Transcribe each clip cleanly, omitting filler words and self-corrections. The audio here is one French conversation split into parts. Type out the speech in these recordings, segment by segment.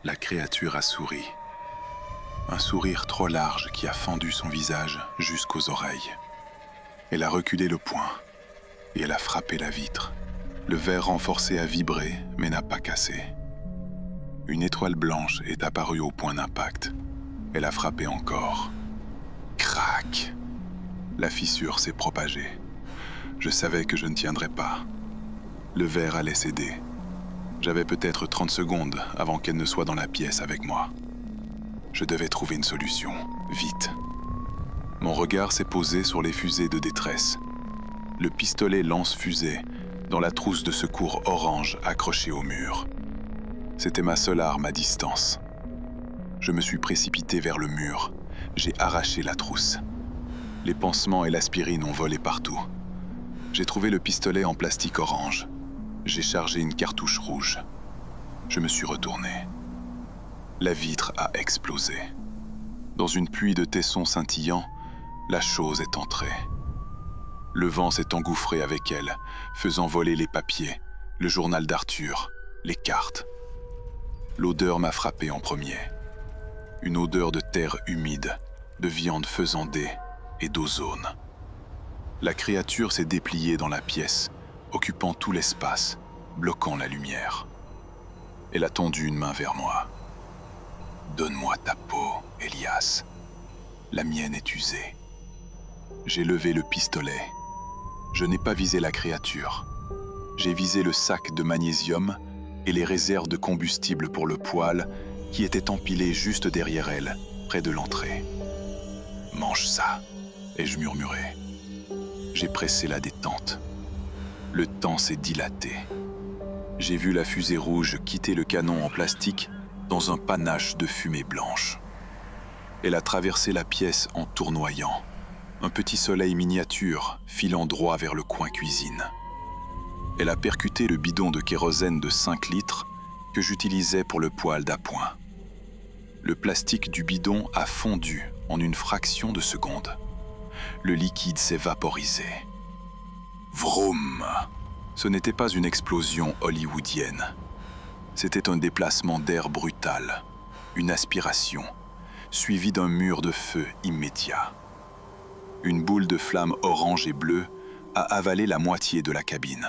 La créature a souri. Un sourire trop large qui a fendu son visage jusqu'aux oreilles. Elle a reculé le poing et elle a frappé la vitre. Le verre renforcé a vibré mais n'a pas cassé. Une étoile blanche est apparue au point d'impact. Elle a frappé encore. Crac! La fissure s'est propagée. Je savais que je ne tiendrais pas. Le verre allait céder. J'avais peut-être 30 secondes avant qu'elle ne soit dans la pièce avec moi. Je devais trouver une solution, vite. Mon regard s'est posé sur les fusées de détresse. Le pistolet lance-fusée dans la trousse de secours orange accrochée au mur. C'était ma seule arme à distance. Je me suis précipité vers le mur. J'ai arraché la trousse. Les pansements et l'aspirine ont volé partout. J'ai trouvé le pistolet en plastique orange. J'ai chargé une cartouche rouge. Je me suis retourné. La vitre a explosé. Dans une pluie de tessons scintillants, la chose est entrée. Le vent s'est engouffré avec elle, faisant voler les papiers, le journal d'Arthur, les cartes. L'odeur m'a frappé en premier. Une odeur de terre humide, de viande faisandée et d'ozone. La créature s'est dépliée dans la pièce, occupant tout l'espace, bloquant la lumière. Elle a tendu une main vers moi. « Donne-moi ta peau, Elias. La mienne est usée. » J'ai levé le pistolet. Je n'ai pas visé la créature. J'ai visé le sac de magnésium et les réserves de combustible pour le poêle qui étaient empilées juste derrière elle, près de l'entrée. « Mange ça !» ai-je murmuré. J'ai pressé la détente. Le temps s'est dilaté. J'ai vu la fusée rouge quitter le canon en plastique dans un panache de fumée blanche. Elle a traversé la pièce en tournoyant. Un petit soleil miniature filant droit vers le coin cuisine. Elle a percuté le bidon de kérosène de 5 litres que j'utilisais pour le poêle d'appoint. Le plastique du bidon a fondu en une fraction de seconde. Le liquide s'est vaporisé. Vroom! Ce n'était pas une explosion hollywoodienne. C'était un déplacement d'air brutal, une aspiration, suivie d'un mur de feu immédiat. Une boule de flamme orange et bleue a avalé la moitié de la cabine.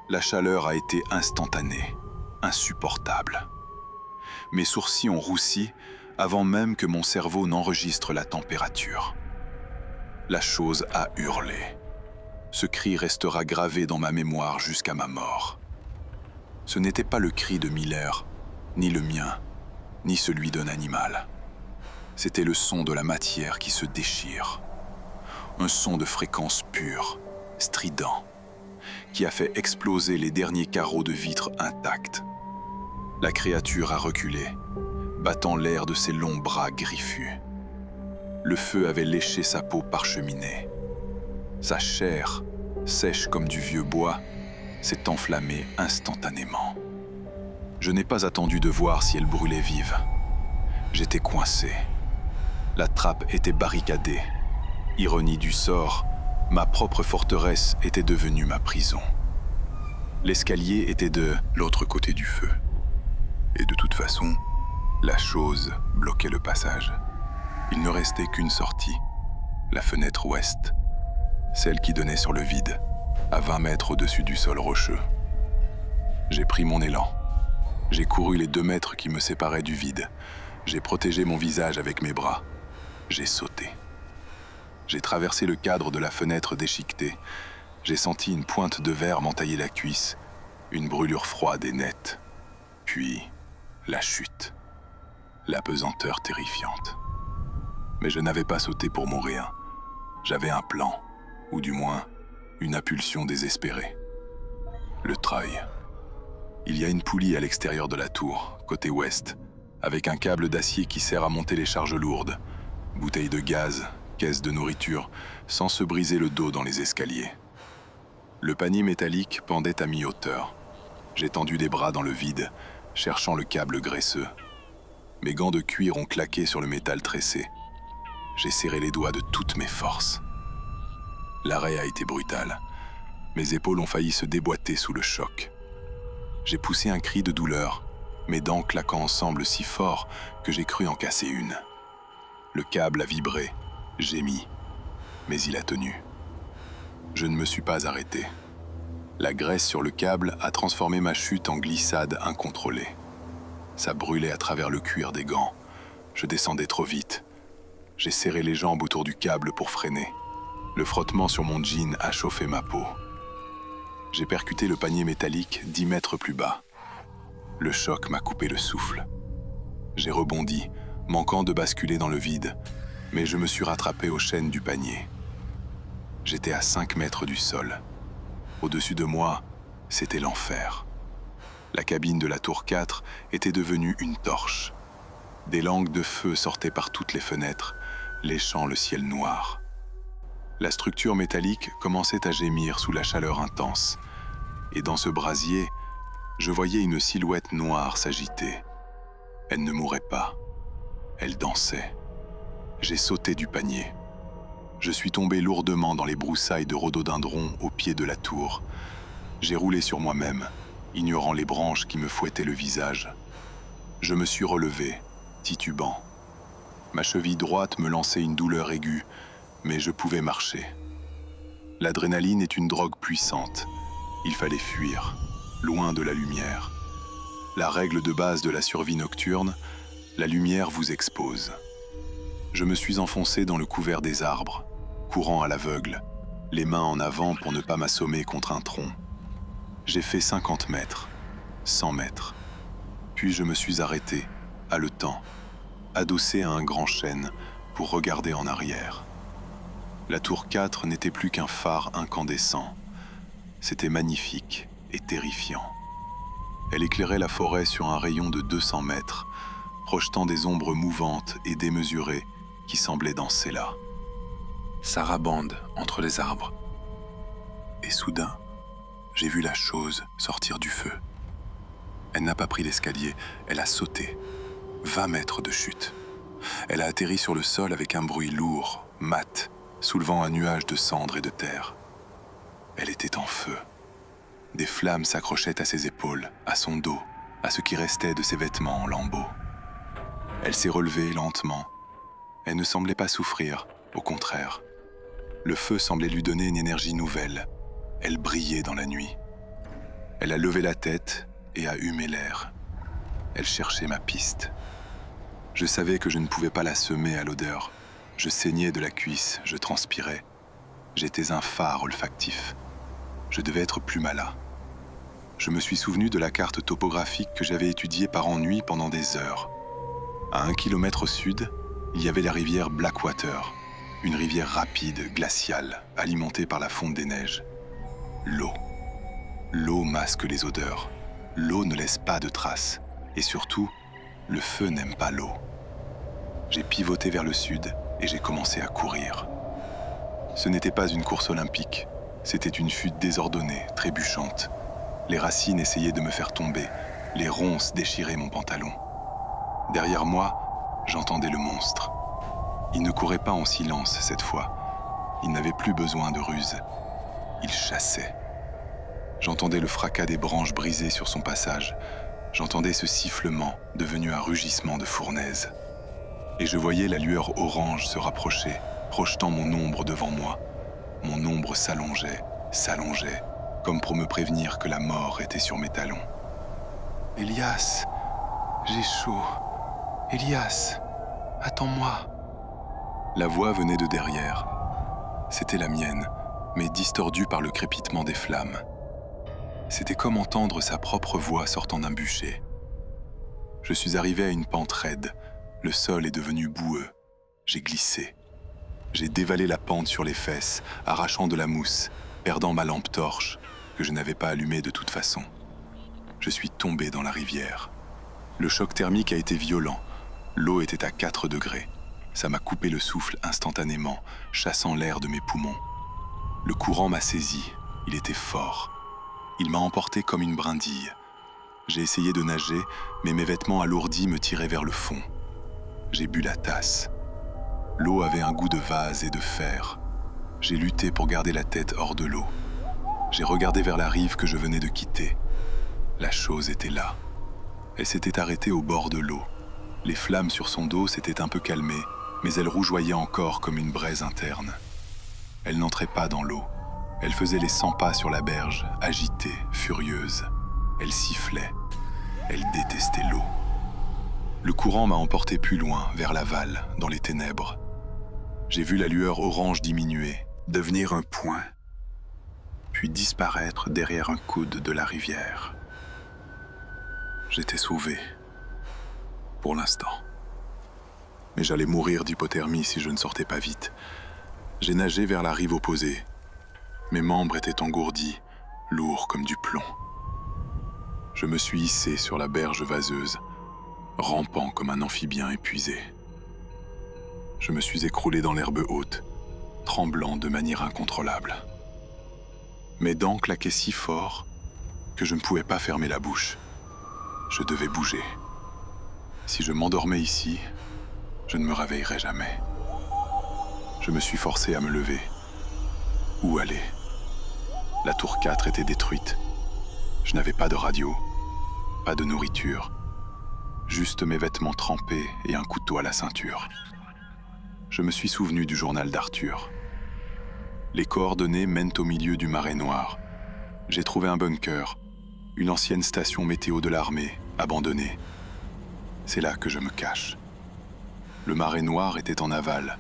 La chaleur a été instantanée, insupportable. Mes sourcils ont roussi avant même que mon cerveau n'enregistre la température. La chose a hurlé. Ce cri restera gravé dans ma mémoire jusqu'à ma mort. Ce n'était pas le cri de Miller, ni le mien, ni celui d'un animal. C'était le son de la matière qui se déchire. Un son de fréquence pure, strident, qui a fait exploser les derniers carreaux de vitre intacts. La créature a reculé, battant l'air de ses longs bras griffus. Le feu avait léché sa peau parcheminée. Sa chair, sèche comme du vieux bois, s'est enflammée instantanément. Je n'ai pas attendu de voir si elle brûlait vive. J'étais coincé. La trappe était barricadée. Ironie du sort, ma propre forteresse était devenue ma prison. L'escalier était de l'autre côté du feu. Et de toute façon, la chose bloquait le passage. Il ne restait qu'une sortie, la fenêtre ouest, celle qui donnait sur le vide, à 20 mètres au-dessus du sol rocheux. J'ai pris mon élan. J'ai couru les 2 mètres qui me séparaient du vide. J'ai protégé mon visage avec mes bras. J'ai sauté. J'ai traversé le cadre de la fenêtre déchiquetée. J'ai senti une pointe de verre m'entailler la cuisse, une brûlure froide et nette. Puis, la chute. La pesanteur terrifiante. Mais je n'avais pas sauté pour mourir. J'avais un plan, ou du moins, une impulsion désespérée. Le treuil. Il y a une poulie à l'extérieur de la tour, côté ouest, avec un câble d'acier qui sert à monter les charges lourdes, bouteilles de gaz, caisses de nourriture, sans se briser le dos dans les escaliers. Le panier métallique pendait à mi-hauteur. J'ai tendu des bras dans le vide, cherchant le câble graisseux. Mes gants de cuir ont claqué sur le métal tressé. J'ai serré les doigts de toutes mes forces. L'arrêt a été brutal. Mes épaules ont failli se déboîter sous le choc. J'ai poussé un cri de douleur, mes dents claquant ensemble si fort que j'ai cru en casser une. Le câble a vibré, gémi, mais il a tenu. Je ne me suis pas arrêté. La graisse sur le câble a transformé ma chute en glissade incontrôlée. Ça brûlait à travers le cuir des gants. Je descendais trop vite. J'ai serré les jambes autour du câble pour freiner. Le frottement sur mon jean a chauffé ma peau. J'ai percuté le panier métallique 10 mètres plus bas. Le choc m'a coupé le souffle. J'ai rebondi, manquant de basculer dans le vide, mais je me suis rattrapé aux chaînes du panier. J'étais à 5 mètres du sol. Au-dessus de moi, c'était l'enfer. La cabine de la tour 4 était devenue une torche. Des langues de feu sortaient par toutes les fenêtres, léchant le ciel noir. La structure métallique commençait à gémir sous la chaleur intense, et dans ce brasier, je voyais une silhouette noire s'agiter. Elle ne mourait pas. Elle dansait. J'ai sauté du panier. Je suis tombé lourdement dans les broussailles de rhododendron au pied de la tour. J'ai roulé sur moi-même, ignorant les branches qui me fouettaient le visage. Je me suis relevé, titubant. Ma cheville droite me lançait une douleur aiguë, mais je pouvais marcher. L'adrénaline est une drogue puissante. Il fallait fuir, loin de la lumière. La règle de base de la survie nocturne, la lumière vous expose. Je me suis enfoncé dans le couvert des arbres, courant à l'aveugle, les mains en avant pour ne pas m'assommer contre un tronc. J'ai fait 50 mètres, 100 mètres. Puis je me suis arrêté, haletant, adossé à un grand chêne pour regarder en arrière. La tour 4 n'était plus qu'un phare incandescent. C'était magnifique et terrifiant. Elle éclairait la forêt sur un rayon de 200 mètres, projetant des ombres mouvantes et démesurées qui semblaient danser là. Sarabande entre les arbres. Et soudain, j'ai vu la chose sortir du feu. Elle n'a pas pris l'escalier, elle a sauté. 20 mètres de chute. Elle a atterri sur le sol avec un bruit lourd, mat, soulevant un nuage de cendres et de terre. Elle était en feu. Des flammes s'accrochaient à ses épaules, à son dos, à ce qui restait de ses vêtements en lambeaux. Elle s'est relevée lentement. Elle ne semblait pas souffrir, au contraire. Le feu semblait lui donner une énergie nouvelle. Elle brillait dans la nuit. Elle a levé la tête et a humé l'air. Elle cherchait ma piste. Je savais que je ne pouvais pas la semer à l'odeur. Je saignais de la cuisse, je transpirais. J'étais un phare olfactif. Je devais être plus malin. Je me suis souvenu de la carte topographique que j'avais étudiée par ennui pendant des heures. À 1 kilomètre au sud, il y avait la rivière Blackwater, une rivière rapide, glaciale, alimentée par la fonte des neiges. L'eau. L'eau masque les odeurs. L'eau ne laisse pas de traces. Et surtout, le feu n'aime pas l'eau. J'ai pivoté vers le sud et j'ai commencé à courir. Ce n'était pas une course olympique, c'était une fuite désordonnée, trébuchante. Les racines essayaient de me faire tomber, les ronces déchiraient mon pantalon. Derrière moi, j'entendais le monstre. Il ne courait pas en silence cette fois. Il n'avait plus besoin de ruse. Il chassait. J'entendais le fracas des branches brisées sur son passage. J'entendais ce sifflement devenu un rugissement de fournaise. Et je voyais la lueur orange se rapprocher, projetant mon ombre devant moi. Mon ombre s'allongeait, comme pour me prévenir que la mort était sur mes talons. « Elias, j'ai chaud. Elias, attends-moi. » La voix venait de derrière. C'était la mienne, mais distordue par le crépitement des flammes. C'était comme entendre sa propre voix sortant d'un bûcher. Je suis arrivé à une pente raide. Le sol est devenu boueux. J'ai glissé. J'ai dévalé la pente sur les fesses, arrachant de la mousse, perdant ma lampe torche, que je n'avais pas allumée de toute façon. Je suis tombé dans la rivière. Le choc thermique a été violent. L'eau était à 4 degrés. Ça m'a coupé le souffle instantanément, chassant l'air de mes poumons. Le courant m'a saisi. Il était fort. Il m'a emporté comme une brindille. J'ai essayé de nager, mais mes vêtements alourdis me tiraient vers le fond. J'ai bu la tasse. L'eau avait un goût de vase et de fer. J'ai lutté pour garder la tête hors de l'eau. J'ai regardé vers la rive que je venais de quitter. La chose était là. Elle s'était arrêtée au bord de l'eau. Les flammes sur son dos s'étaient un peu calmées, mais elles rougeoyaient encore comme une braise interne. Elle n'entrait pas dans l'eau. Elle faisait les 100 pas sur la berge, agitée, furieuse. Elle sifflait. Elle détestait l'eau. Le courant m'a emporté plus loin, vers l'aval, dans les ténèbres. J'ai vu la lueur orange diminuer, devenir un point, puis disparaître derrière un coude de la rivière. J'étais sauvé, pour l'instant. Mais j'allais mourir d'hypothermie si je ne sortais pas vite. J'ai nagé vers la rive opposée. Mes membres étaient engourdis, lourds comme du plomb. Je me suis hissé sur la berge vaseuse, rampant comme un amphibien épuisé. Je me suis écroulé dans l'herbe haute, tremblant de manière incontrôlable. Mes dents claquaient si fort que je ne pouvais pas fermer la bouche. Je devais bouger. Si je m'endormais ici, je ne me réveillerais jamais. Je me suis forcé à me lever. Où aller? La tour 4 était détruite. Je n'avais pas de radio, pas de nourriture, juste mes vêtements trempés et un couteau à la ceinture. Je me suis souvenu du journal d'Arthur. Les coordonnées mènent au milieu du Marais Noir. J'ai trouvé un bunker, une ancienne station météo de l'armée, abandonnée. C'est là que je me cache. Le Marais Noir était en aval.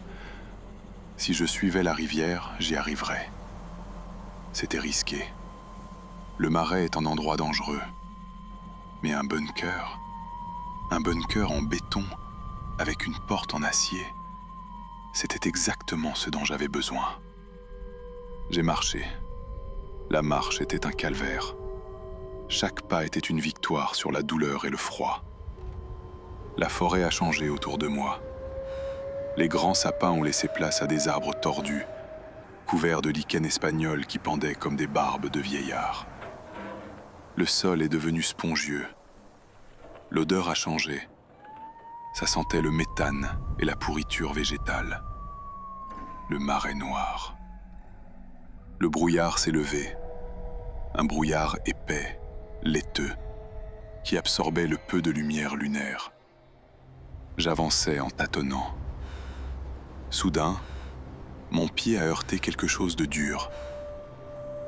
Si je suivais la rivière, j'y arriverais. C'était risqué. Le marais est un endroit dangereux. Mais un bunker en béton, avec une porte en acier, c'était exactement ce dont j'avais besoin. J'ai marché. La marche était un calvaire. Chaque pas était une victoire sur la douleur et le froid. La forêt a changé autour de moi. Les grands sapins ont laissé place à des arbres tordus, couverts de lichens espagnols qui pendaient comme des barbes de vieillards. Le sol est devenu spongieux. L'odeur a changé. Ça sentait le méthane et la pourriture végétale. Le Marais Noir. Le brouillard s'est levé. Un brouillard épais, laiteux, qui absorbait le peu de lumière lunaire. J'avançais en tâtonnant. Soudain, mon pied a heurté quelque chose de dur.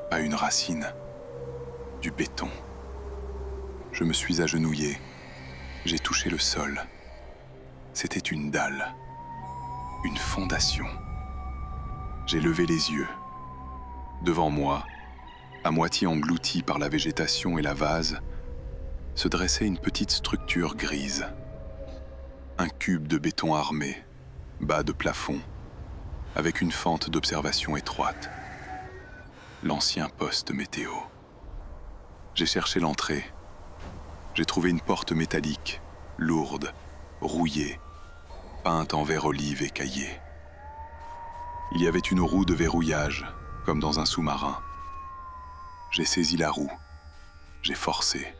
Pas une racine, du béton. Je me suis agenouillé. J'ai touché le sol. C'était une dalle, une fondation. J'ai levé les yeux. Devant moi, à moitié engloutie par la végétation et la vase, se dressait une petite structure grise. Un cube de béton armé, bas de plafond, avec une fente d'observation étroite. L'ancien poste météo. J'ai cherché l'entrée. J'ai trouvé une porte métallique, lourde, rouillée, peinte en vert olive écaillé. Il y avait une roue de verrouillage, comme dans un sous-marin. J'ai saisi la roue. J'ai forcé.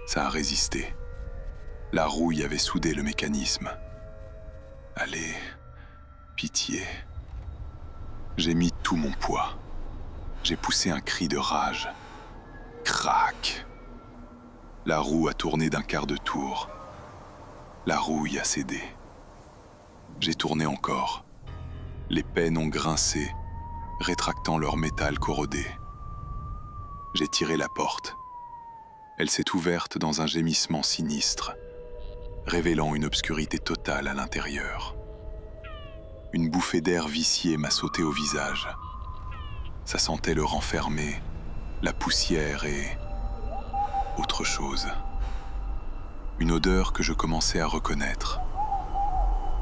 Ça a résisté. La rouille avait soudé le mécanisme. Allez, pitié. J'ai mis tout mon poids. J'ai poussé un cri de rage. Crac! La roue a tourné d'un quart de tour. La rouille a cédé. J'ai tourné encore. Les pennes ont grincé, rétractant leur métal corrodé. J'ai tiré la porte. Elle s'est ouverte dans un gémissement sinistre, révélant une obscurité totale à l'intérieur. Une bouffée d'air vicié m'a sauté au visage. Ça sentait le renfermé, la poussière et autre chose. Une odeur que je commençais à reconnaître.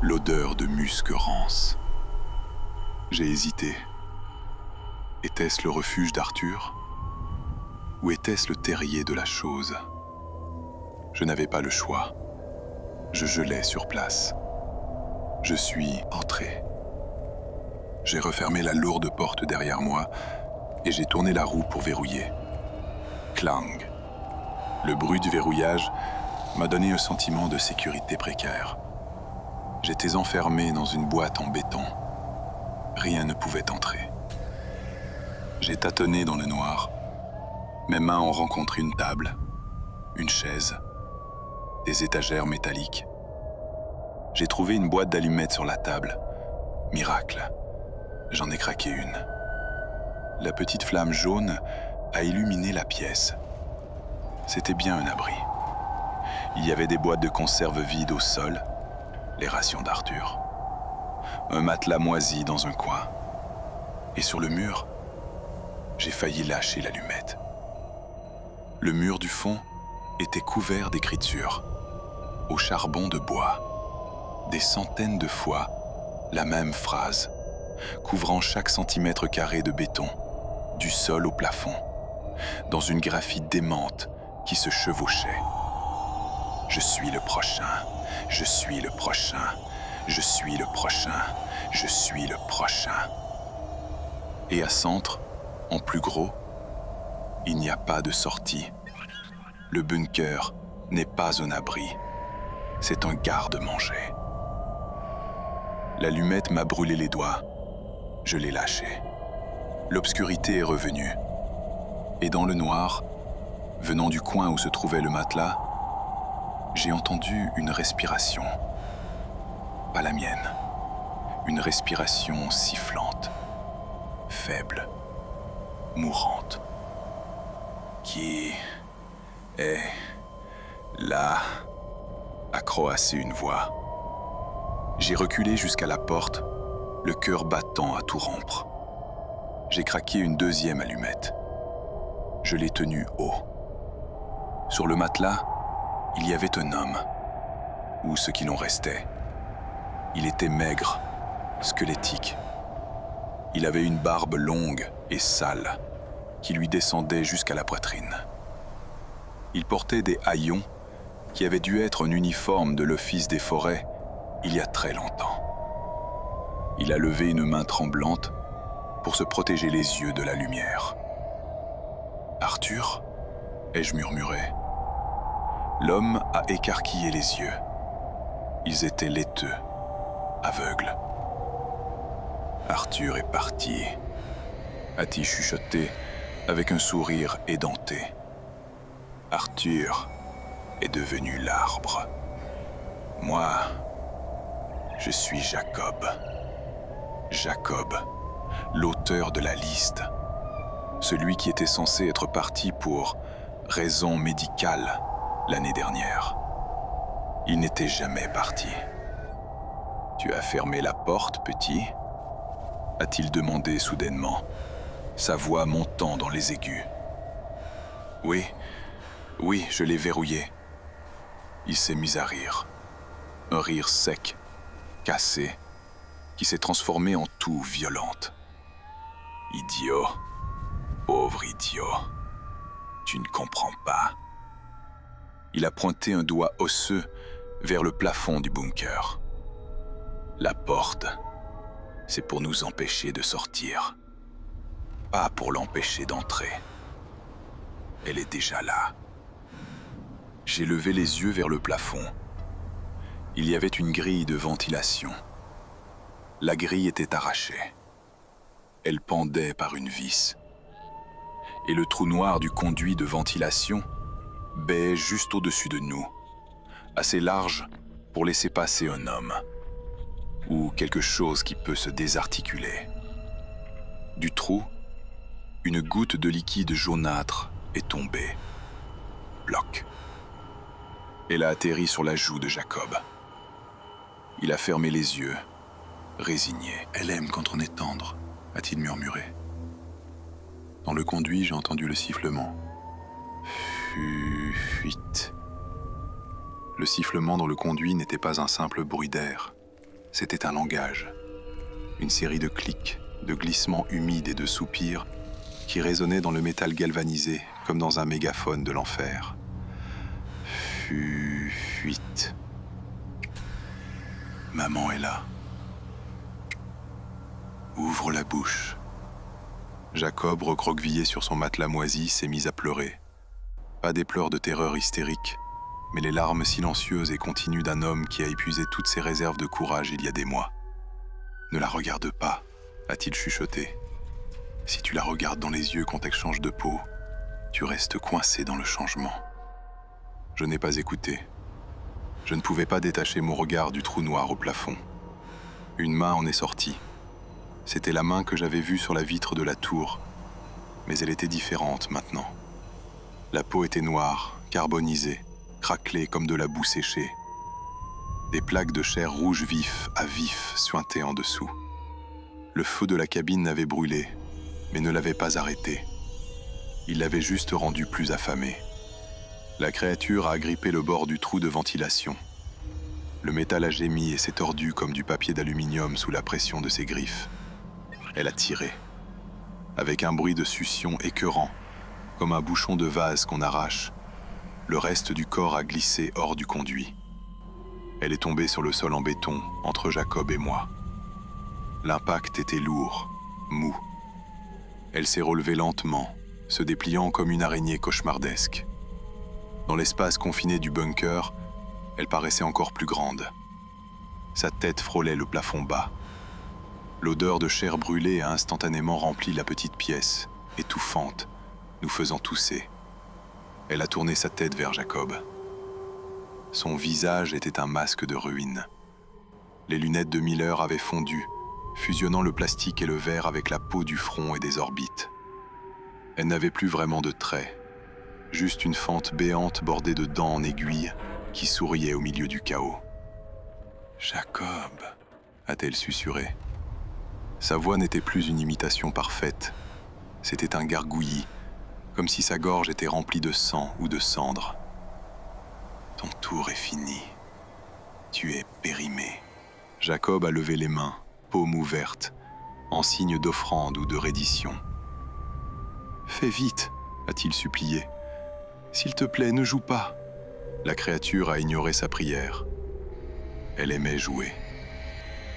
L'odeur de musc rance. J'ai hésité. Était-ce le refuge d'Arthur? Ou était-ce le terrier de la chose? Je n'avais pas le choix. Je gelais sur place. Je suis entré. J'ai refermé la lourde porte derrière moi et j'ai tourné la roue pour verrouiller. Clang. Le bruit du verrouillage m'a donné un sentiment de sécurité précaire. J'étais enfermé dans une boîte en béton. Rien ne pouvait entrer. J'ai tâtonné dans le noir. Mes mains ont rencontré une table, une chaise, des étagères métalliques. J'ai trouvé une boîte d'allumettes sur la table. Miracle, j'en ai craqué une. La petite flamme jaune a illuminé la pièce. C'était bien un abri. Il y avait des boîtes de conserve vides au sol, les rations d'Arthur. Un matelas moisi dans un coin. Et sur le mur, j'ai failli lâcher l'allumette. Le mur du fond était couvert d'écritures, au charbon de bois. Des centaines de fois, la même phrase, couvrant chaque centimètre carré de béton, du sol au plafond, dans une graphie démente qui se chevauchait. Je suis le prochain, je suis le prochain, je suis le prochain, je suis le prochain. Et à Centre, en plus gros, il n'y a pas de sortie. Le bunker n'est pas un abri, c'est un garde-manger. L'allumette m'a brûlé les doigts. Je l'ai lâchée. L'obscurité est revenue. Et dans le noir, venant du coin où se trouvait le matelas, j'ai entendu une respiration. Pas la mienne. Une respiration sifflante, faible, mourante. Qui est là? A croassé une voix. J'ai reculé jusqu'à la porte, le cœur battant à tout rompre. J'ai craqué une deuxième allumette. Je l'ai tenue haut. Sur le matelas, il y avait un homme, ou ce qu'il en restait. Il était maigre, squelettique. Il avait une barbe longue et sale qui lui descendait jusqu'à la poitrine. Il portait des haillons qui avaient dû être un uniforme de l'Office des forêts il y a très longtemps. Il a levé une main tremblante pour se protéger les yeux de la lumière. « Arthur ?» ai-je murmuré. L'homme a écarquillé les yeux. Ils étaient laiteux, aveugles. « Arthur est parti », a-t-il chuchoté avec un sourire édenté. « Arthur est devenu l'arbre. Moi, je suis Jacob. Jacob, l'auteur de la liste. Celui qui était censé être parti pour raison médicale l'année dernière. Il n'était jamais parti. « Tu as fermé la porte, petit ?» a-t-il demandé soudainement, sa voix montant dans les aigus. « Oui, je l'ai verrouillé. » Il s'est mis à rire. Un rire sec, cassé, qui s'est transformé en toux violente. « Idiot, pauvre idiot, tu ne comprends pas. » Il a pointé un doigt osseux vers le plafond du bunker. « La porte, c'est pour nous empêcher de sortir, pas pour l'empêcher d'entrer. Elle est déjà là. » J'ai levé les yeux vers le plafond. Il y avait une grille de ventilation. La grille était arrachée. Elle pendait par une vis. Et le trou noir du conduit de ventilation bâillait juste au-dessus de nous, assez large pour laisser passer un homme, ou quelque chose qui peut se désarticuler. Du trou, une goutte de liquide jaunâtre est tombée. Bloc. Elle a atterri sur la joue de Jacob. Il a fermé les yeux, résigné. « Elle aime quand on est tendre », a-t-il murmuré. Dans le conduit, j'ai entendu le sifflement. Fuite. Le sifflement dans le conduit n'était pas un simple bruit d'air. C'était un langage. Une série de clics, de glissements humides et de soupirs qui résonnaient dans le métal galvanisé comme dans un mégaphone de l'enfer. Fuite. Maman est là. Ouvre la bouche. Jacob, recroquevillé sur son matelas moisi, s'est mis à pleurer. Pas des pleurs de terreur hystérique, mais les larmes silencieuses et continues d'un homme qui a épuisé toutes ses réserves de courage il y a des mois. « Ne la regarde pas », a-t-il chuchoté. « Si tu la regardes dans les yeux quand elle change de peau, tu restes coincé dans le changement. » Je n'ai pas écouté. Je ne pouvais pas détacher mon regard du trou noir au plafond. Une main en est sortie. C'était la main que j'avais vue sur la vitre de la tour, mais elle était différente maintenant. La peau était noire, carbonisée, craquelée comme de la boue séchée. Des plaques de chair rouge vif à vif suintaient en dessous. Le feu de la cabine avait brûlé, mais ne l'avait pas arrêté. Il l'avait juste rendu plus affamé. La créature a agrippé le bord du trou de ventilation. Le métal a gémi et s'est tordu comme du papier d'aluminium sous la pression de ses griffes. Elle a tiré, avec un bruit de succion écœurant, comme un bouchon de vase qu'on arrache. Le reste du corps a glissé hors du conduit. Elle est tombée sur le sol en béton, entre Jacob et moi. L'impact était lourd, mou. Elle s'est relevée lentement, se dépliant comme une araignée cauchemardesque. Dans l'espace confiné du bunker, elle paraissait encore plus grande. Sa tête frôlait le plafond bas. L'odeur de chair brûlée a instantanément rempli la petite pièce, étouffante, nous faisant tousser. Elle a tourné sa tête vers Jacob. Son visage était un masque de ruine. Les lunettes de Miller avaient fondu, fusionnant le plastique et le verre avec la peau du front et des orbites. Elle n'avait plus vraiment de traits, juste une fente béante bordée de dents en aiguille qui souriait au milieu du chaos. « Jacob » a-t-elle susurré. Sa voix n'était plus une imitation parfaite. C'était un gargouillis, comme si sa gorge était remplie de sang ou de cendres. « Ton tour est fini. Tu es périmé. » Jacob a levé les mains, paume ouverte, en signe d'offrande ou de reddition. « Fais vite » a-t-il supplié. « S'il te plaît, ne joue pas. » La créature a ignoré sa prière. Elle aimait jouer.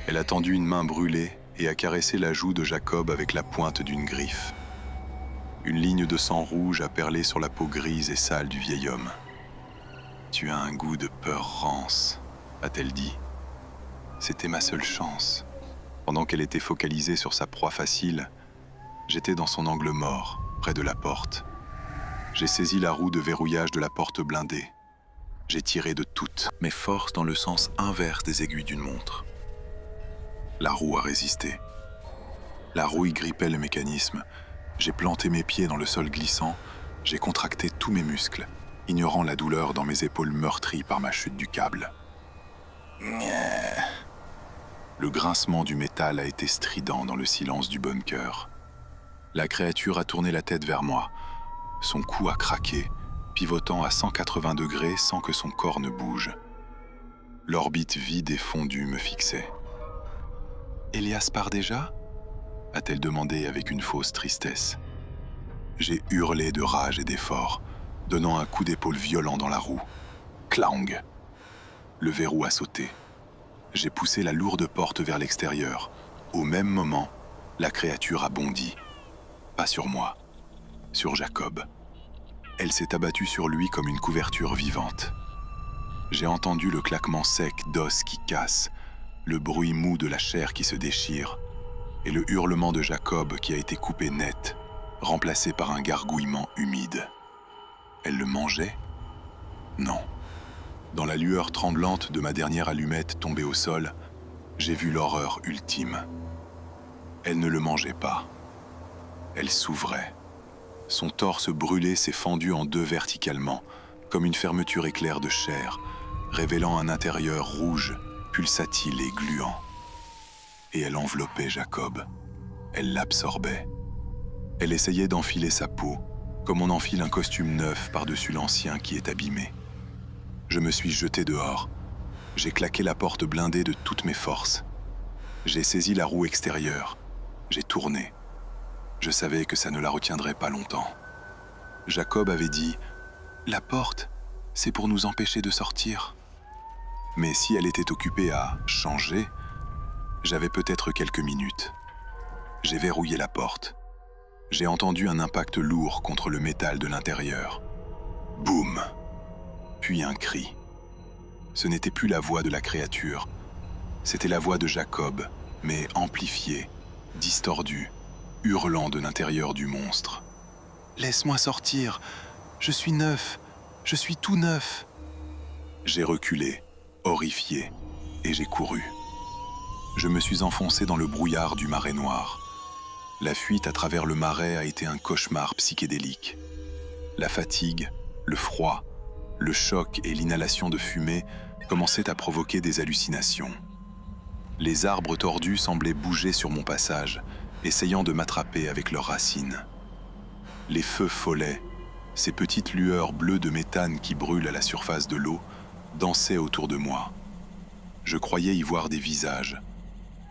Elle a tendu une main brûlée et a caressé la joue de Jacob avec la pointe d'une griffe. Une ligne de sang rouge a perlé sur la peau grise et sale du vieil homme. « Tu as un goût de peur rance », a-t-elle dit. C'était ma seule chance. Pendant qu'elle était focalisée sur sa proie facile, j'étais dans son angle mort, près de la porte. J'ai saisi la roue de verrouillage de la porte blindée. J'ai tiré de toutes mes forces dans le sens inverse des aiguilles d'une montre. La roue a résisté. La rouille grippait le mécanisme. J'ai planté mes pieds dans le sol glissant. J'ai contracté tous mes muscles, ignorant la douleur dans mes épaules meurtries par ma chute du câble. Le grincement du métal a été strident dans le silence du bunker. La créature a tourné la tête vers moi. Son cou a craqué, pivotant à 180 degrés sans que son corps ne bouge. L'orbite vide et fondue me fixait. « Elias part déjà » a-t-elle demandé avec une fausse tristesse. J'ai hurlé de rage et d'effort, donnant un coup d'épaule violent dans la roue. Clang! Le verrou a sauté. J'ai poussé la lourde porte vers l'extérieur. Au même moment, la créature a bondi. Pas sur moi, sur Jacob. Elle s'est abattue sur lui comme une couverture vivante. J'ai entendu le claquement sec d'os qui casse, le bruit mou de la chair qui se déchire, et le hurlement de Jacob qui a été coupé net, remplacé par un gargouillement humide. Elle le mangeait ? Non. Dans la lueur tremblante de ma dernière allumette tombée au sol, j'ai vu l'horreur ultime. Elle ne le mangeait pas. Elle s'ouvrait. Son torse brûlé s'est fendu en deux verticalement, comme une fermeture éclair de chair, révélant un intérieur rouge, pulsatile et gluant. Et elle enveloppait Jacob. Elle l'absorbait. Elle essayait d'enfiler sa peau, comme on enfile un costume neuf par-dessus l'ancien qui est abîmé. Je me suis jeté dehors. J'ai claqué la porte blindée de toutes mes forces. J'ai saisi la roue extérieure. J'ai tourné. Je savais que ça ne la retiendrait pas longtemps. Jacob avait dit « La porte, c'est pour nous empêcher de sortir. » Mais si elle était occupée à changer, j'avais peut-être quelques minutes. J'ai verrouillé la porte. J'ai entendu un impact lourd contre le métal de l'intérieur. Boum! Puis un cri. Ce n'était plus la voix de la créature. C'était la voix de Jacob, mais amplifiée, distordue, hurlant de l'intérieur du monstre. « Laisse-moi sortir. Je suis neuf. Je suis tout neuf. » J'ai reculé, horrifié, et j'ai couru. Je me suis enfoncé dans le brouillard du marais noir. La fuite à travers le marais a été un cauchemar psychédélique. La fatigue, le froid, le choc et l'inhalation de fumée commençaient à provoquer des hallucinations. Les arbres tordus semblaient bouger sur mon passage, essayant de m'attraper avec leurs racines. Les feux follets, ces petites lueurs bleues de méthane qui brûlent à la surface de l'eau, dansaient autour de moi. Je croyais y voir des visages.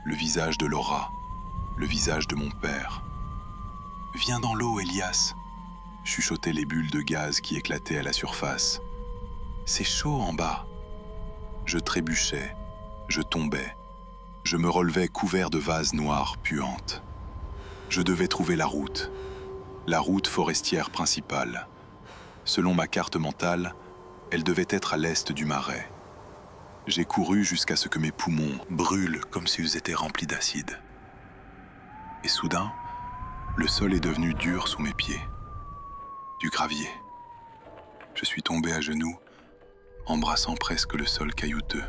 Le visage de Laura, le visage de mon père. « Viens dans l'eau, Elias !» chuchotaient les bulles de gaz qui éclataient à la surface. « C'est chaud en bas !» Je trébuchais, je tombais. Je me relevais couvert de vases noirs puantes. Je devais trouver la route forestière principale. Selon ma carte mentale, elle devait être à l'est du marais. J'ai couru jusqu'à ce que mes poumons brûlent comme s'ils étaient remplis d'acide. Et soudain, le sol est devenu dur sous mes pieds. Du gravier. Je suis tombé à genoux, embrassant presque le sol caillouteux.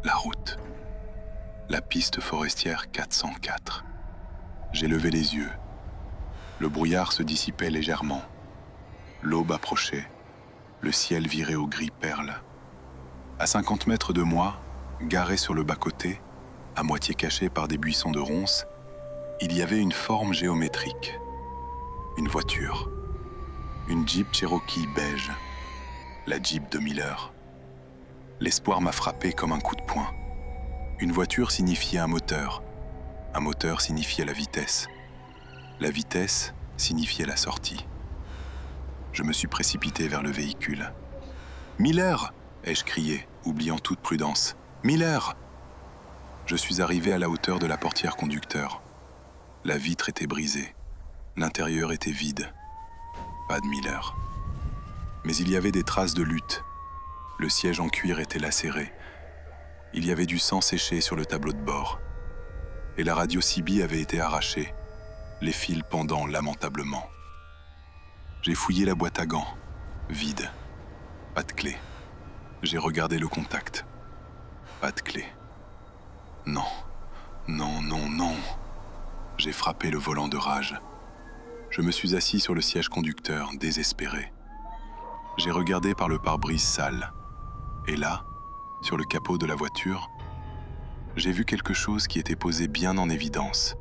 La route. La piste forestière 404. J'ai levé les yeux. Le brouillard se dissipait légèrement. L'aube approchait. Le ciel virait au gris perle. À 50 mètres de moi, garé sur le bas-côté, à moitié caché par des buissons de ronces, il y avait une forme géométrique. Une voiture. Une Jeep Cherokee beige. La Jeep de Miller. L'espoir m'a frappé comme un coup de poing. Une voiture signifiait un moteur. Un moteur signifiait la vitesse. La vitesse signifiait la sortie. Je me suis précipité vers le véhicule. « Miller !» ai-je crié, oubliant toute prudence. « Miller !» Je suis arrivé à la hauteur de la portière conducteur. La vitre était brisée. L'intérieur était vide. Pas de Miller. Mais il y avait des traces de lutte. Le siège en cuir était lacéré. Il y avait du sang séché sur le tableau de bord. Et la radio CB avait été arrachée, les fils pendant lamentablement. J'ai fouillé la boîte à gants, vide. Pas de clé. J'ai regardé le contact. Pas de clé. Non, non, non, non. J'ai frappé le volant de rage. Je me suis assis sur le siège conducteur, désespéré. J'ai regardé par le pare-brise sale. Et là, sur le capot de la voiture, j'ai vu quelque chose qui était posé bien en évidence.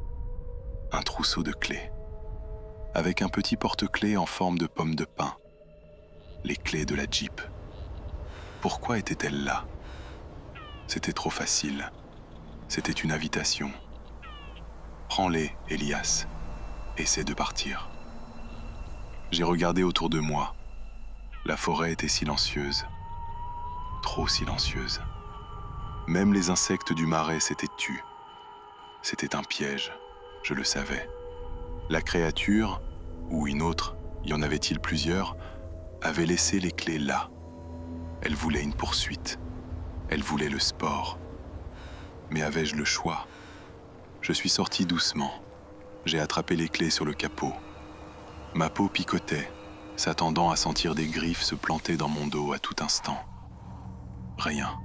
Un trousseau de clés. Avec un petit porte-clés en forme de pomme de pin. Les clés de la Jeep. Pourquoi étaient-elles là? C'était trop facile. C'était une invitation. Prends-les, Elias. Essaie de partir. J'ai regardé autour de moi. La forêt était silencieuse. Trop silencieuse. Même les insectes du marais s'étaient tus. C'était un piège, je le savais. La créature, ou une autre, y en avait-il plusieurs, avait laissé les clés là. Elle voulait une poursuite. Elle voulait le sport. Mais avais-je le choix? Je suis sorti doucement. J'ai attrapé les clés sur le capot. Ma peau picotait, s'attendant à sentir des griffes se planter dans mon dos à tout instant. Rien.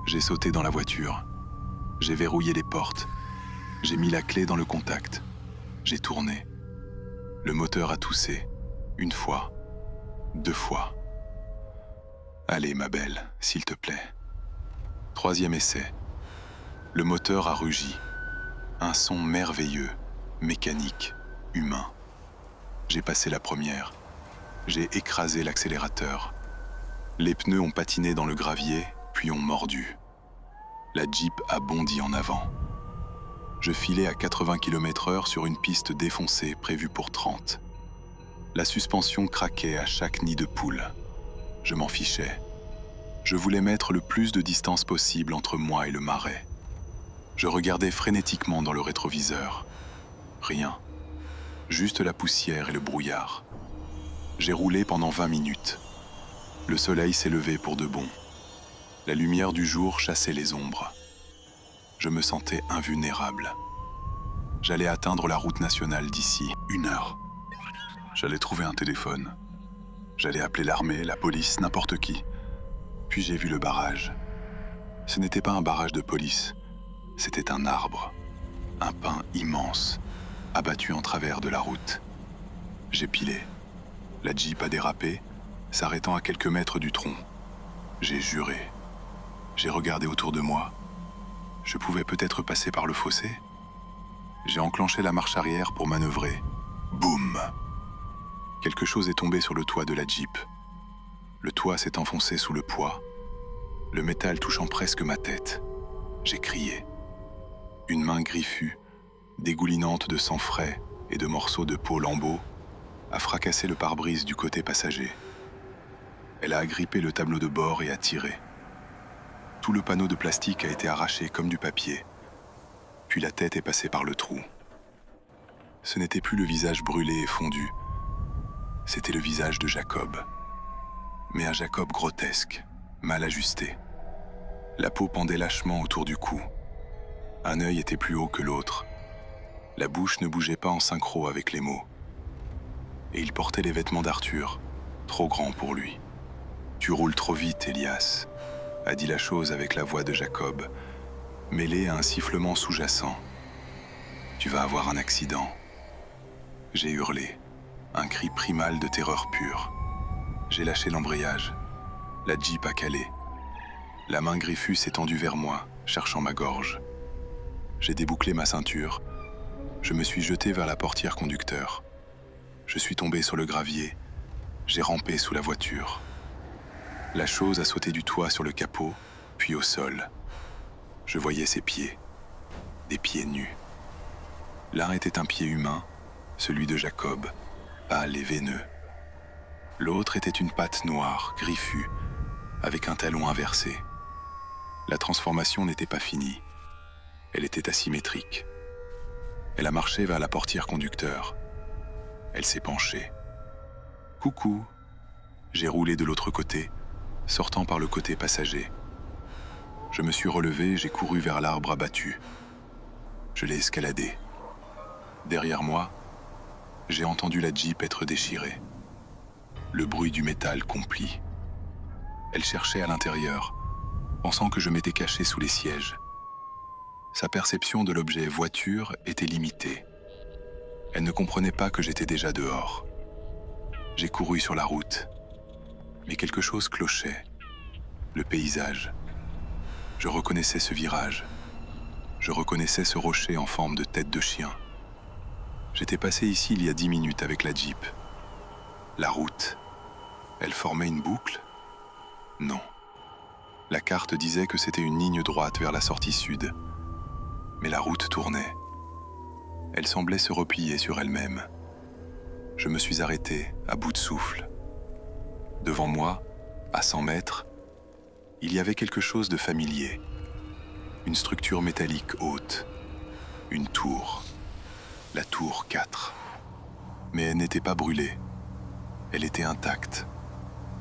J'ai sauté dans la voiture. J'ai verrouillé les portes. J'ai mis la clé dans le contact. J'ai tourné. Le moteur a toussé. Une fois. 2 fois. Allez, ma belle, s'il te plaît. 3e essai. Le moteur a rugi. Un son merveilleux, mécanique, humain. J'ai passé la première. J'ai écrasé l'accélérateur. Les pneus ont patiné dans le gravier, puis ont mordu. La Jeep a bondi en avant. Je filais à 80 km/h sur une piste défoncée prévue pour 30. La suspension craquait à chaque nid de poule. Je m'en fichais. Je voulais mettre le plus de distance possible entre moi et le marais. Je regardais frénétiquement dans le rétroviseur. Rien. Juste la poussière et le brouillard. J'ai roulé pendant 20 minutes. Le soleil s'est levé pour de bon. La lumière du jour chassait les ombres. Je me sentais invulnérable. J'allais atteindre la route nationale d'ici 1 heure. J'allais trouver un téléphone. J'allais appeler l'armée, la police, n'importe qui. Puis j'ai vu le barrage. Ce n'était pas un barrage de police, c'était un arbre, un pin immense, abattu en travers de la route. J'ai pilé. La Jeep a dérapé, s'arrêtant à quelques mètres du tronc. J'ai juré. J'ai regardé autour de moi. Je pouvais peut-être passer par le fossé. J'ai enclenché la marche arrière pour manœuvrer. Boum! Quelque chose est tombé sur le toit de la Jeep. Le toit s'est enfoncé sous le poids, le métal touchant presque ma tête. J'ai crié. Une main griffue, dégoulinante de sang frais et de morceaux de peau lambeaux, a fracassé le pare-brise du côté passager. Elle a agrippé le tableau de bord et a tiré. Tout le panneau de plastique a été arraché comme du papier, puis la tête est passée par le trou. Ce n'était plus le visage brûlé et fondu, c'était le visage de Jacob. Mais un Jacob grotesque, mal ajusté. La peau pendait lâchement autour du cou. Un œil était plus haut que l'autre. La bouche ne bougeait pas en synchro avec les mots. Et il portait les vêtements d'Arthur, trop grands pour lui. « Tu roules trop vite, Elias », a dit la chose avec la voix de Jacob, mêlée à un sifflement sous-jacent. « Tu vas avoir un accident. » J'ai hurlé, un cri primal de terreur pure. J'ai lâché l'embrayage. La Jeep a calé. La main griffue s'est tendue vers moi, cherchant ma gorge. J'ai débouclé ma ceinture. Je me suis jeté vers la portière conducteur. Je suis tombé sur le gravier. J'ai rampé sous la voiture. La chose a sauté du toit sur le capot, puis au sol. Je voyais ses pieds. Des pieds nus. L'un était un pied humain, celui de Jacob, pâle et veineux. L'autre était une patte noire, griffue, avec un talon inversé. La transformation n'était pas finie. Elle était asymétrique. Elle a marché vers la portière conducteur. Elle s'est penchée. « Coucou !» J'ai roulé de l'autre côté, sortant par le côté passager. Je me suis relevé et j'ai couru vers l'arbre abattu. Je l'ai escaladé. Derrière moi, j'ai entendu la Jeep être déchirée. Le bruit du métal compli. Elle cherchait à l'intérieur, pensant que je m'étais caché sous les sièges. Sa perception de l'objet voiture était limitée. Elle ne comprenait pas que j'étais déjà dehors. J'ai couru sur la route, mais quelque chose clochait. Le paysage. Je reconnaissais ce virage. Je reconnaissais ce rocher en forme de tête de chien. J'étais passé ici il y a 10 minutes avec la Jeep. La route. Elle formait une boucle ? Non. La carte disait que c'était une ligne droite vers la sortie sud. Mais la route tournait. Elle semblait se replier sur elle-même. Je me suis arrêté, à bout de souffle. Devant moi, à 100 mètres, il y avait quelque chose de familier. Une structure métallique haute. Une tour. La tour 4. Mais elle n'était pas brûlée. Elle était intacte,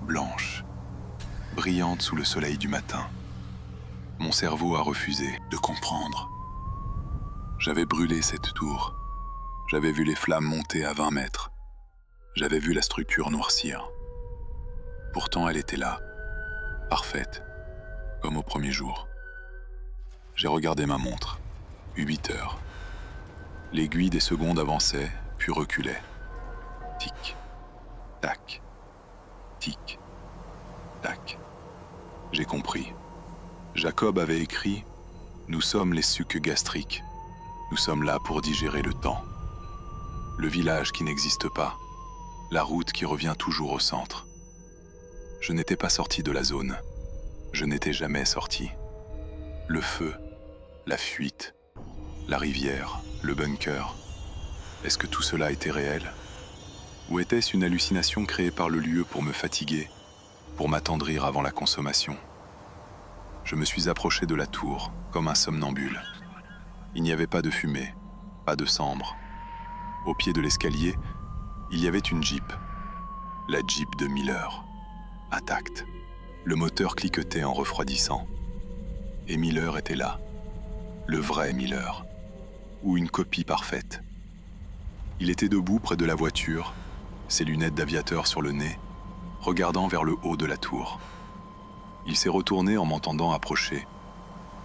blanche, brillante sous le soleil du matin. Mon cerveau a refusé de comprendre. J'avais brûlé cette tour. J'avais vu les flammes monter à 20 mètres. J'avais vu la structure noircir. Pourtant, elle était là, parfaite, comme au premier jour. J'ai regardé ma montre. 8 heures. L'aiguille des secondes avançait, puis reculait. Tic, tac, tic, tac. J'ai compris. Jacob avait écrit « Nous sommes les sucs gastriques. Nous sommes là pour digérer le temps. » Le village qui n'existe pas. La route qui revient toujours au centre. Je n'étais pas sorti de la zone. Je n'étais jamais sorti. Le feu, la fuite, la rivière, le bunker. Est-ce que tout cela était réel ? Ou était-ce une hallucination créée par le lieu pour me fatiguer, pour m'attendrir avant la consommation ? Je me suis approché de la tour, comme un somnambule. Il n'y avait pas de fumée, pas de cendre. Au pied de l'escalier, il y avait une Jeep. La Jeep de Miller, intacte. Le moteur cliquetait en refroidissant. Et Miller était là, le vrai Miller, ou une copie parfaite. Il était debout près de la voiture, ses lunettes d'aviateur sur le nez, regardant vers le haut de la tour. Il s'est retourné en m'entendant approcher.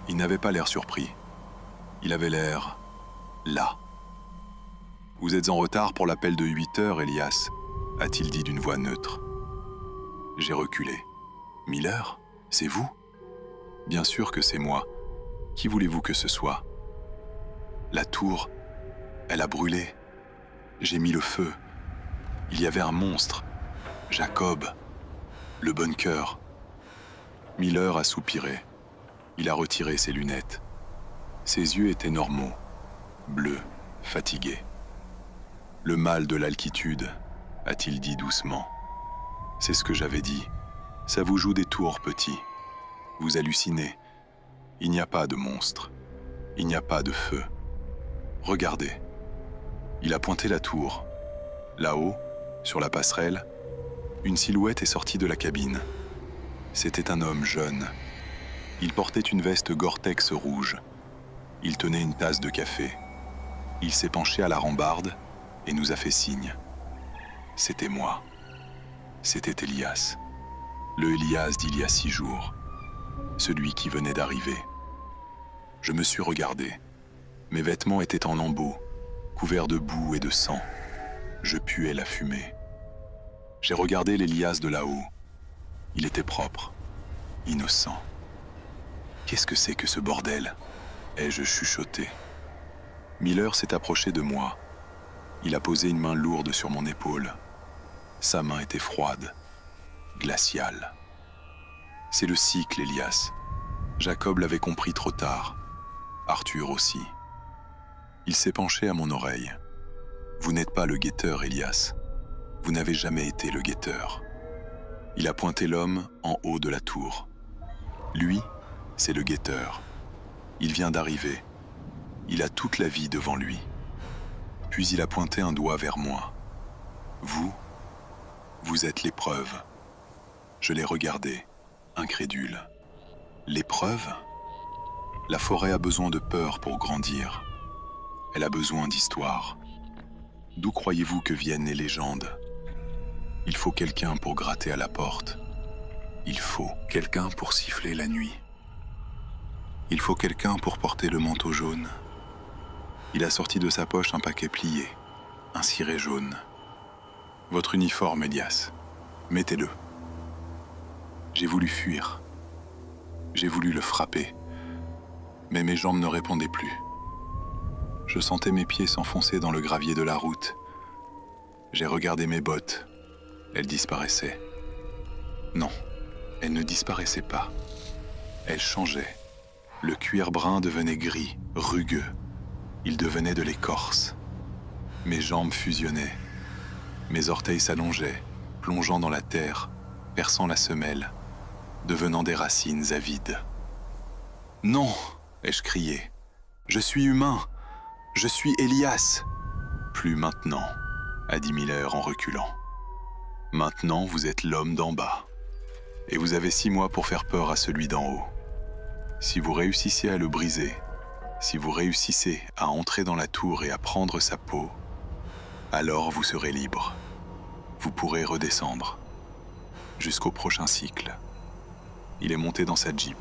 Il n'avait pas l'air surpris. Il avait l'air... là. « Vous êtes en retard pour l'appel de 8 heures, Elias », a-t-il dit d'une voix neutre. J'ai reculé. « Miller, c'est vous ?»« Bien sûr que c'est moi. Qui voulez-vous que ce soit ?»« La tour, elle a brûlé. J'ai mis le feu. Il y avait un monstre. Jacob. Le bunker. » Miller a soupiré. Il a retiré ses lunettes. Ses yeux étaient normaux, bleus, fatigués. « Le mal de l'altitude, a-t-il dit doucement. C'est ce que j'avais dit. Ça vous joue des tours, petit. Vous hallucinez. Il n'y a pas de monstre. Il n'y a pas de feu. Regardez. Il a pointé la tour. Là-haut, sur la passerelle, une silhouette est sortie de la cabine. C'était un homme jeune. Il portait une veste Gore-Tex rouge. Il tenait une tasse de café. Il s'est penché à la rambarde et nous a fait signe. C'était moi. C'était Elias. Le Elias d'il y a 6 jours. Celui qui venait d'arriver. Je me suis regardé. Mes vêtements étaient en lambeaux, couverts de boue et de sang. Je puais la fumée. J'ai regardé l'Elias de là-haut. Il était propre, innocent. Qu'est-ce que c'est que ce bordel ? Ai-je chuchoté. Miller s'est approché de moi. Il a posé une main lourde sur mon épaule. Sa main était froide, glaciale. C'est le cycle, Elias. Jacob l'avait compris trop tard. Arthur aussi. Il s'est penché à mon oreille. Vous n'êtes pas le guetteur, Elias. Vous n'avez jamais été le guetteur. Il a pointé l'homme en haut de la tour. Lui, c'est le guetteur. Il vient d'arriver. Il a toute la vie devant lui. Puis il a pointé un doigt vers moi. Vous êtes l'épreuve. Je l'ai regardé, incrédule. L'épreuve ? La forêt a besoin de peur pour grandir. Elle a besoin d'histoire. D'où croyez-vous que viennent les légendes ? Il faut quelqu'un pour gratter à la porte. Il faut quelqu'un pour siffler la nuit. Il faut quelqu'un pour porter le manteau jaune. Il a sorti de sa poche un paquet plié, un ciré jaune. Votre uniforme, Elias. Mettez-le. J'ai voulu fuir. J'ai voulu le frapper. Mais mes jambes ne répondaient plus. Je sentais mes pieds s'enfoncer dans le gravier de la route. J'ai regardé mes bottes. Elles disparaissaient. Non, elles ne disparaissaient pas. Elles changeaient. Le cuir brun devenait gris, rugueux. Il devenait de l'écorce. Mes jambes fusionnaient. Mes orteils s'allongeaient, plongeant dans la terre, perçant la semelle, devenant des racines avides. « Non !» ai-je crié. « Je suis humain. Je suis Elias. »« Plus maintenant, » a dit Miller en reculant. « Maintenant, vous êtes l'homme d'en bas. Et vous avez 6 mois pour faire peur à celui d'en haut. Si vous réussissez à le briser, si vous réussissez à entrer dans la tour et à prendre sa peau, alors vous serez libre. Vous pourrez redescendre. Jusqu'au prochain cycle. » Il est monté dans sa Jeep.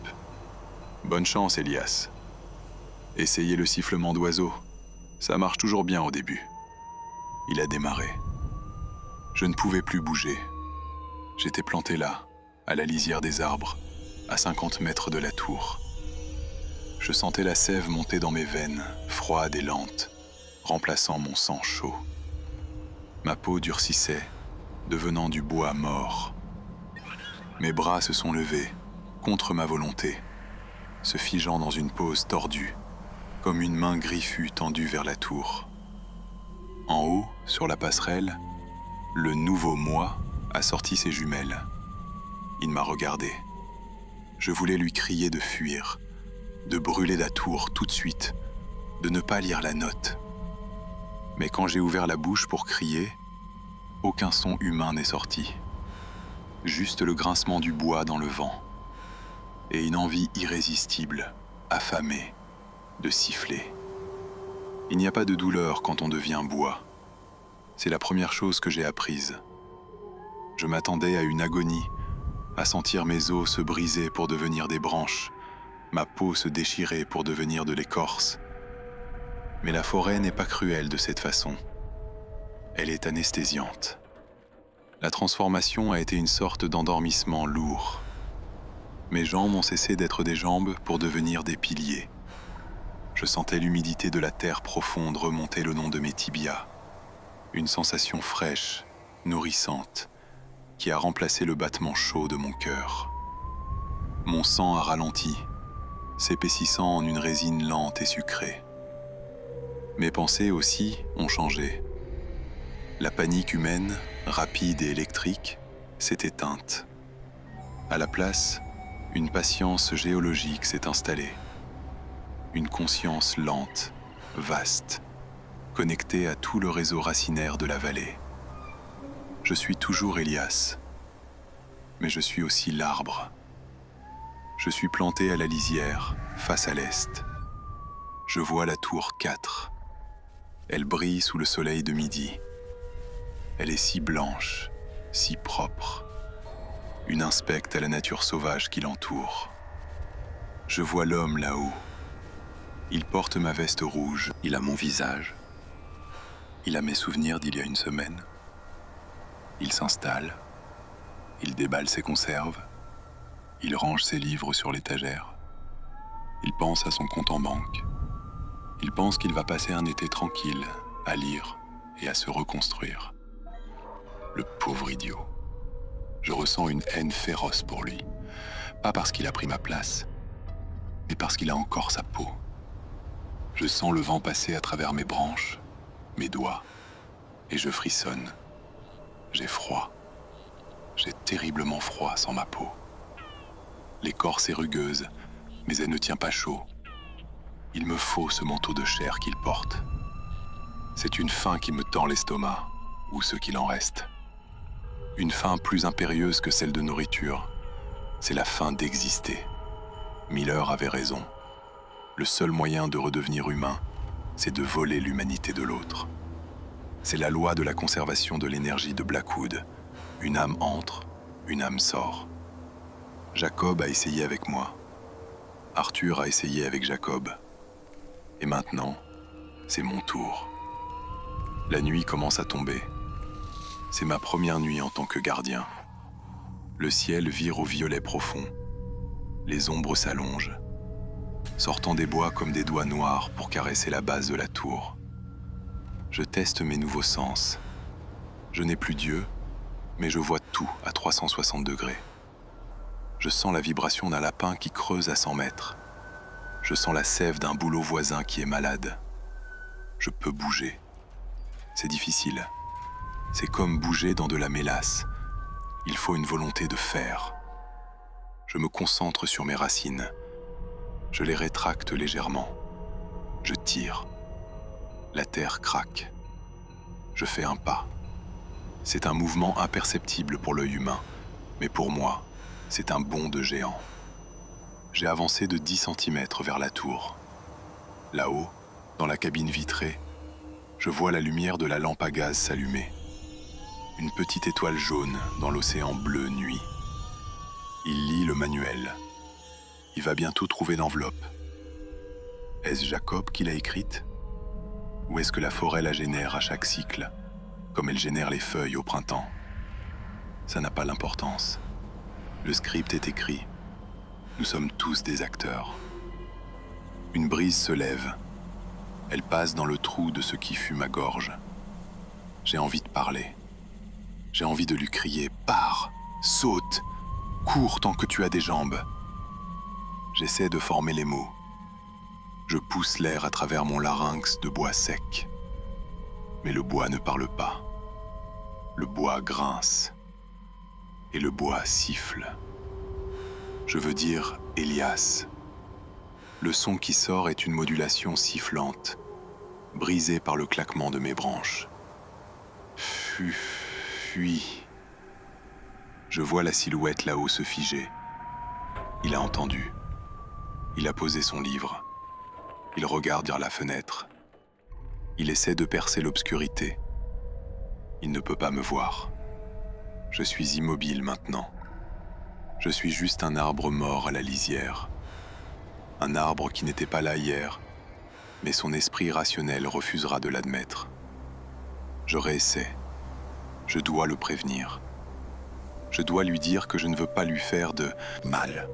« Bonne chance, Elias. Essayez le sifflement d'oiseau. Ça marche toujours bien au début. » Il a démarré. Je ne pouvais plus bouger. J'étais planté là, à la lisière des arbres, à 50 mètres de la tour. Je sentais la sève monter dans mes veines, froide et lente, remplaçant mon sang chaud. Ma peau durcissait, devenant du bois mort. Mes bras se sont levés, contre ma volonté, se figeant dans une pose tordue, comme une main griffue tendue vers la tour. En haut, sur la passerelle, le nouveau moi a sorti ses jumelles. Il m'a regardé. Je voulais lui crier de fuir, de brûler la tour tout de suite, de ne pas lire la note. Mais quand j'ai ouvert la bouche pour crier, aucun son humain n'est sorti. Juste le grincement du bois dans le vent. Et une envie irrésistible, affamée, de siffler. Il n'y a pas de douleur quand on devient bois. C'est la première chose que j'ai apprise. Je m'attendais à une agonie, à sentir mes os se briser pour devenir des branches, ma peau se déchirer pour devenir de l'écorce. Mais la forêt n'est pas cruelle de cette façon. Elle est anesthésiante. La transformation a été une sorte d'endormissement lourd. Mes jambes ont cessé d'être des jambes pour devenir des piliers. Je sentais l'humidité de la terre profonde remonter le long de mes tibias. Une sensation fraîche, nourrissante, qui a remplacé le battement chaud de mon cœur. Mon sang a ralenti, s'épaississant en une résine lente et sucrée. Mes pensées aussi ont changé. La panique humaine, rapide et électrique, s'est éteinte. À la place, une patience géologique s'est installée. Une conscience lente, vaste, connectée à tout le réseau racinaire de la vallée. Je suis toujours Elias, mais je suis aussi l'arbre. Je suis planté à la lisière, face à l'est. Je vois la tour 4. Elle brille sous le soleil de midi. Elle est si blanche, si propre. Une inspecte à la nature sauvage qui l'entoure. Je vois l'homme là-haut. Il porte ma veste rouge. Il a mon visage. Il a mes souvenirs d'il y a une semaine. Il s'installe. Il déballe ses conserves. Il range ses livres sur l'étagère. Il pense à son compte en banque. Il pense qu'il va passer un été tranquille, à lire et à se reconstruire. Le pauvre idiot. Je ressens une haine féroce pour lui. Pas parce qu'il a pris ma place, mais parce qu'il a encore sa peau. Je sens le vent passer à travers mes branches, mes doigts, et je frissonne. J'ai froid. J'ai terriblement froid sans ma peau. L'écorce est rugueuse, mais elle ne tient pas chaud. Il me faut ce manteau de chair qu'il porte. C'est une faim qui me tord l'estomac, ou ce qu'il en reste. Une faim plus impérieuse que celle de nourriture. C'est la faim d'exister. Miller avait raison. Le seul moyen de redevenir humain, c'est de voler l'humanité de l'autre. C'est la loi de la conservation de l'énergie de Blackwood. Une âme entre, une âme sort. Jacob a essayé avec moi. Arthur a essayé avec Jacob. Et maintenant, c'est mon tour. La nuit commence à tomber. C'est ma première nuit en tant que gardien. Le ciel vire au violet profond. Les ombres s'allongent, sortant des bois comme des doigts noirs pour caresser la base de la tour. Je teste mes nouveaux sens. Je n'ai plus Dieu, mais je vois tout à 360 degrés. Je sens la vibration d'un lapin qui creuse à 100 mètres. Je sens la sève d'un bouleau voisin qui est malade. Je peux bouger. C'est difficile. C'est comme bouger dans de la mélasse. Il faut une volonté de faire. Je me concentre sur mes racines. Je les rétracte légèrement. Je tire. La terre craque. Je fais un pas. C'est un mouvement imperceptible pour l'œil humain, mais pour moi, c'est un bond de géant. J'ai avancé de 10 cm vers la tour. Là-haut, dans la cabine vitrée, je vois la lumière de la lampe à gaz s'allumer. Une petite étoile jaune dans l'océan bleu nuit. Il lit le manuel. Il va bientôt trouver l'enveloppe. Est-ce Jacob qui l'a écrite? Ou est-ce que la forêt la génère à chaque cycle, comme elle génère les feuilles au printemps? Ça n'a pas l'importance. Le script est écrit. Nous sommes tous des acteurs. Une brise se lève. Elle passe dans le trou de ce qui fut ma gorge. J'ai envie de parler. J'ai envie de lui crier « Pars, saute, cours tant que tu as des jambes !» J'essaie de former les mots. Je pousse l'air à travers mon larynx de bois sec. Mais le bois ne parle pas. Le bois grince. Et le bois siffle. Je veux dire Elias. Le son qui sort est une modulation sifflante, brisée par le claquement de mes branches. Fuis. Je vois la silhouette là-haut se figer. Il a entendu. Il a posé son livre. Il regarde vers la fenêtre. Il essaie de percer l'obscurité. Il ne peut pas me voir. Je suis immobile maintenant. Je suis juste un arbre mort à la lisière. Un arbre qui n'était pas là hier, mais son esprit rationnel refusera de l'admettre. Je réessaie. Je dois le prévenir. Je dois lui dire que je ne veux pas lui faire de mal,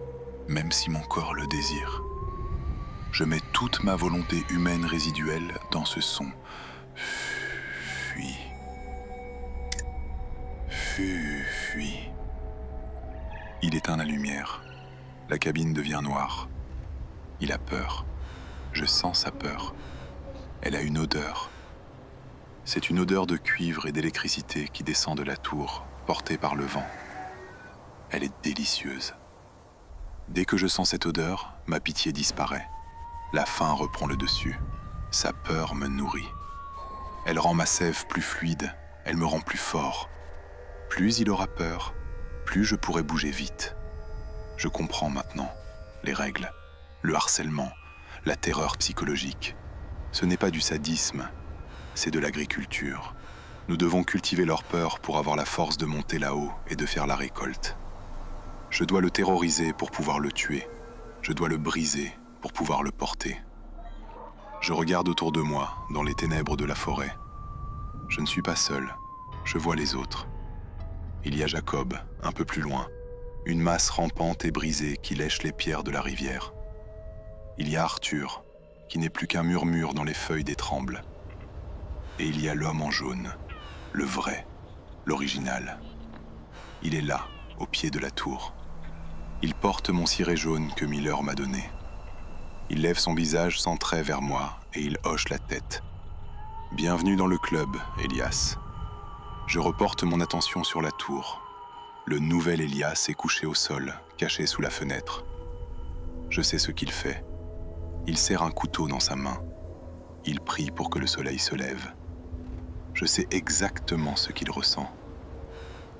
même si mon corps le désire. Je mets toute ma volonté humaine résiduelle dans ce son. Fuis. Fuis. Il éteint la lumière. La cabine devient noire. Il a peur. Je sens sa peur. Elle a une odeur. C'est une odeur de cuivre et d'électricité qui descend de la tour, portée par le vent. Elle est délicieuse. Dès que je sens cette odeur, ma pitié disparaît. La faim reprend le dessus. Sa peur me nourrit. Elle rend ma sève plus fluide, elle me rend plus fort. Plus il aura peur, plus je pourrai bouger vite. Je comprends maintenant les règles, le harcèlement, la terreur psychologique. Ce n'est pas du sadisme, c'est de l'agriculture. Nous devons cultiver leur peur pour avoir la force de monter là-haut et de faire la récolte. Je dois le terroriser pour pouvoir le tuer. Je dois le briser pour pouvoir le porter. Je regarde autour de moi, dans les ténèbres de la forêt. Je ne suis pas seul, je vois les autres. Il y a Jacob, un peu plus loin, une masse rampante et brisée qui lèche les pierres de la rivière. Il y a Arthur, qui n'est plus qu'un murmure dans les feuilles des trembles. Et il y a l'homme en jaune, le vrai, l'original. Il est là, au pied de la tour. Il porte mon ciré jaune que Miller m'a donné. Il lève son visage sans trait vers moi et il hoche la tête. Bienvenue dans le club, Elias. Je reporte mon attention sur la tour. Le nouvel Elias est couché au sol, caché sous la fenêtre. Je sais ce qu'il fait. Il serre un couteau dans sa main. Il prie pour que le soleil se lève. Je sais exactement ce qu'il ressent.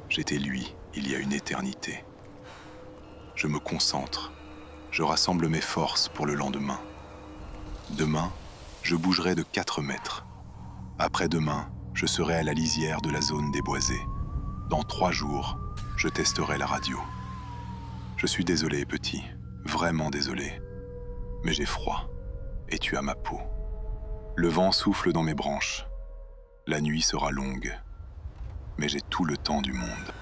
J'étais lui il y a une éternité. Je me concentre. Je rassemble mes forces pour le lendemain. Demain, je bougerai de 4 mètres. Après-demain, je serai à la lisière de la zone déboisée. Dans 3 jours, je testerai la radio. Je suis désolé, petit, vraiment désolé. Mais j'ai froid, et tu as ma peau. Le vent souffle dans mes branches. La nuit sera longue, mais j'ai tout le temps du monde.